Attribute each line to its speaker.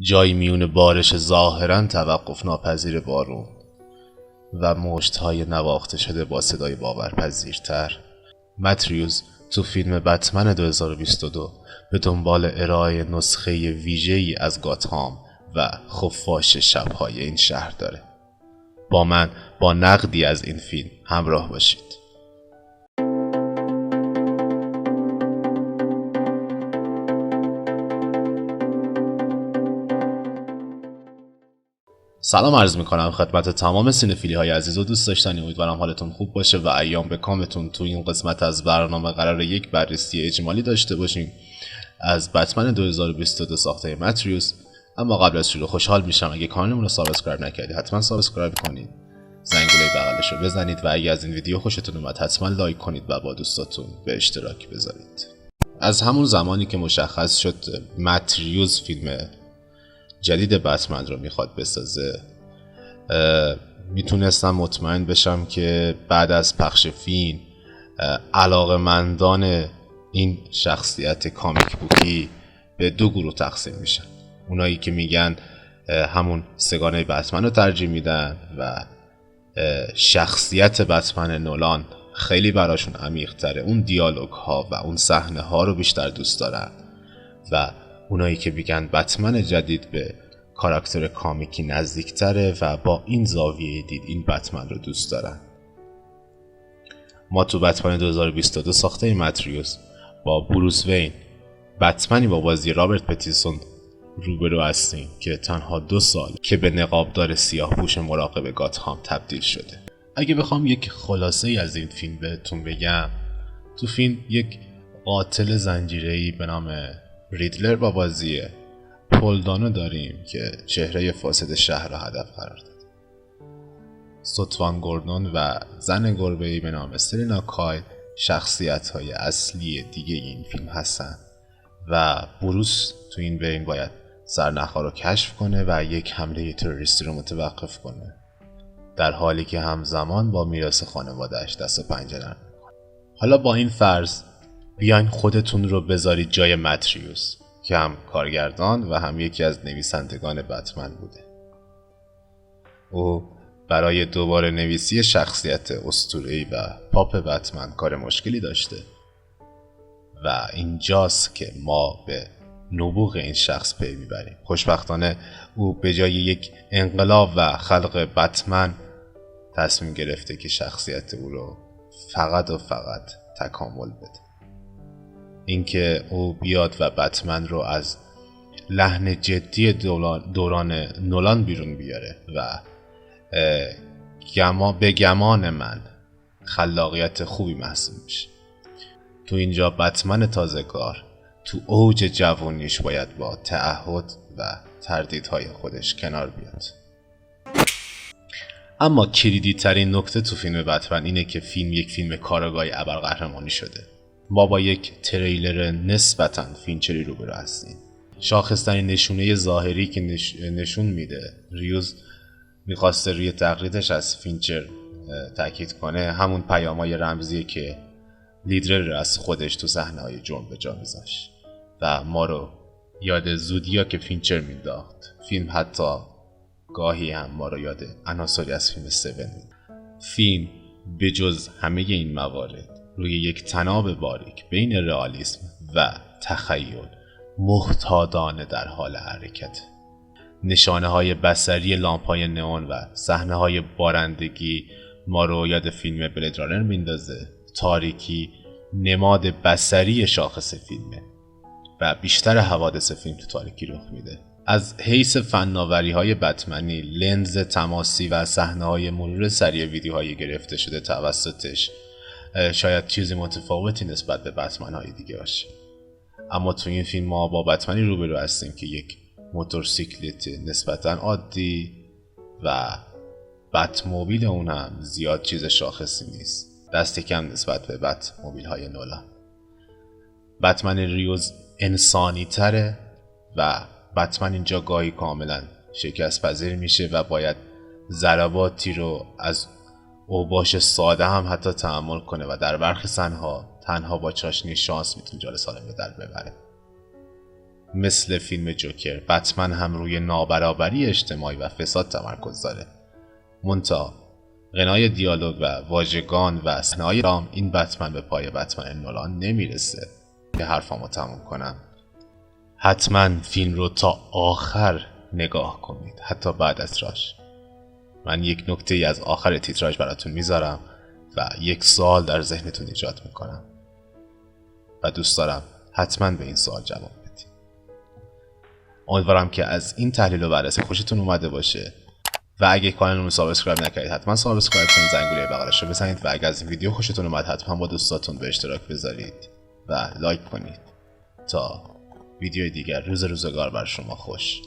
Speaker 1: جایی میون بارش ظاهراً توقف ناپذیر بارون و مشت‌های نواخته شده با صدای باورپذیرتر، متریوز تو فیلم بتمن 2022 به دنبال ارائه نسخه ویژه‌ای از گاتهام و خفاش شب‌های این شهر داره. با من با نقدی از این فیلم همراه باشید. سلام عرض میکنم خدمت تمام سینفیلی های عزیز و دوست داشتنی. امیدوارم حالتون خوب باشه و ایام به کامتون. تو این قسمت از برنامه قرار یک بررسی اجمالی داشته باشیم از بتمن 2022 ساخته متریوز. اما قبل از شروع خوشحال میشم اگه کانالمون رو سابسکرایب نکردید حتما سابسکرایب کنید، زنگوله بغلش رو بزنید و اگه از این ویدیو خوشتون اومد حتما لایک کنید و با دوستاتون به اشتراک بذارید. از همون زمانی که مشخص شد متریوز فیلم جدید بتمن رو میخواد بسازه، میتونستم مطمئن بشم که بعد از پخش فیلم علاقه‌مندان این شخصیت کامیک بوکی به دو گروه تقسیم میشن. اونایی که میگن همون سگانه بتمن رو ترجیح میدن و شخصیت بتمن نولان خیلی براشون عمیق تره، اون دیالوگ ها و اون صحنه ها رو بیشتر دوست دارن، و اونایی که میگن بتمن جدید به کاراکتر کامیکی نزدیکتره و با این زاویه دید این بتمن رو دوست دارن. ما تو بتمن 2022 ساخته متریوز با بروس وین، بتمنی با بازی رابرت پتینسون روبرو هستیم که تنها 2 سال که به نقابدار سیاه‌پوش مراقب گاتهام تبدیل شده. اگه بخوام یک خلاصه ای از این فیلم بهتون بگم، تو فیلم یک قاتل زنجیره‌ای به نام ریدلر با بازی پل دانو داریم که چهره فاسد شهر را هدف قرار داد. سوتوان گوردون و زن گربه‌ای به نام سلینا کایل شخصیت‌های اصلی دیگه این فیلم هستن و بروس تو این بین باید سرنخ‌ها رو کشف کنه و یک حمله تروریستی رو متوقف کنه، در حالی که همزمان با میراث خانواده‌اش دست و پنجه نرم می‌کنه. حالا با این فرض بیاین خودتون رو بذارید جای متریوز که هم کارگردان و هم یکی از نویسندگان بتمن بوده. او برای دوباره نویسی شخصیت اسطوره‌ای و پاپ بتمن کار مشکلی داشته و اینجاست که ما به نبوغ این شخص پی میبریم. خوشبختانه او به جای یک انقلاب و خلق بتمن تصمیم گرفته که شخصیت او رو فقط و فقط تکامل بده. اینکه او بیاد و بتمن رو از لحن جدی دوران نولان بیرون بیاره و به گمان من خلاقیت خوبی محسوب میشه. تو اینجا بتمن تازه‌کار تو اوج جوانیش باید با تعهد و تردیدهای خودش کنار بیاد. اما کلیدی ترین نکته تو فیلم بتمن اینه که فیلم یک فیلم کارگاهی ابرقهرمانی شده. ما با یک تریلر نسبتاً فینچری روبرو هستیم. شاخص‌ترین نشونه ظاهری که نشون میده ریوز میخواسته روی تقلیدش از فینچر تاکید کنه همون پیام‌های رمزیه که لیدرر از خودش تو صحنه‌های جرم به جا میذاشت و ما رو یاد زودیاک فینچر مینداخت. فیلم حتی گاهی هم ما رو یاد عناصری از فیلم 7 مینداخت. فیلم به جز همه این موارد روی یک تناب باریک بین رئالیسم و تخیل محتاطانه در حال حرکت. نشانه های بصری لامپ های نئون و صحنه های بارندگی ما رو یاد فیلم بلید رانر میندازه. تاریکی نماد بصری شاخص فیلمه و بیشتر حوادث فیلم تو تاریکی رخ میده. از حیث فناوری های بتمنی، لنز تماسی و صحنه های مرور سریع ویدیوهای گرفته شده توسطش شاید چیزی متفاوتی نسبت به بتمن های دیگه باشه. اما تو این فیلم ما با بتمنی روبرو هستیم که یک موتورسیکلت نسبتاً عادی و بتموبیل اون هم زیاد چیز شاخصی نیست، دست کم نسبت به بتموبیل های نولان. بتمن ریوز انسانی تره و بتمن اینجا گاهی کاملا شکست پذیر میشه و باید ضرباتی رو از اوباش ساده هم حتی تحمل کنه و در برخی صحنه‌ها تنها با چاشنی شانس میتونه جان سالم به در ببره. مثل فیلم جوکر، بتمن هم روی نابرابری اجتماعی و فساد تمرکز داره. منتها غنای دیالوگ و واژگان و صحنه‌های رام این بتمن به پای بتمن نولان نمیرسه. که حرفامو تموم کنم، حتما فیلم رو تا آخر نگاه کنید، حتی بعد از تیتراژ. من یک نکته ای از آخر تیتراژ براتون میذارم و یک سوال در ذهنتون ایجاد میکنم و دوست دارم حتما به این سوال جواب بدید. امیدوارم که از این تحلیل و بررسی خوشتون اومده باشه و اگه کانال رو سابسکرایب نکردید حتما سابسکرایب کنید، زنگوله بغلش رو بزنید و اگه از این ویدیو خوشتون اومد حتما با دوستاتون به اشتراک بذارید و لایک کنید. تا ویدیو دیگر، روزگار بر شما خوش.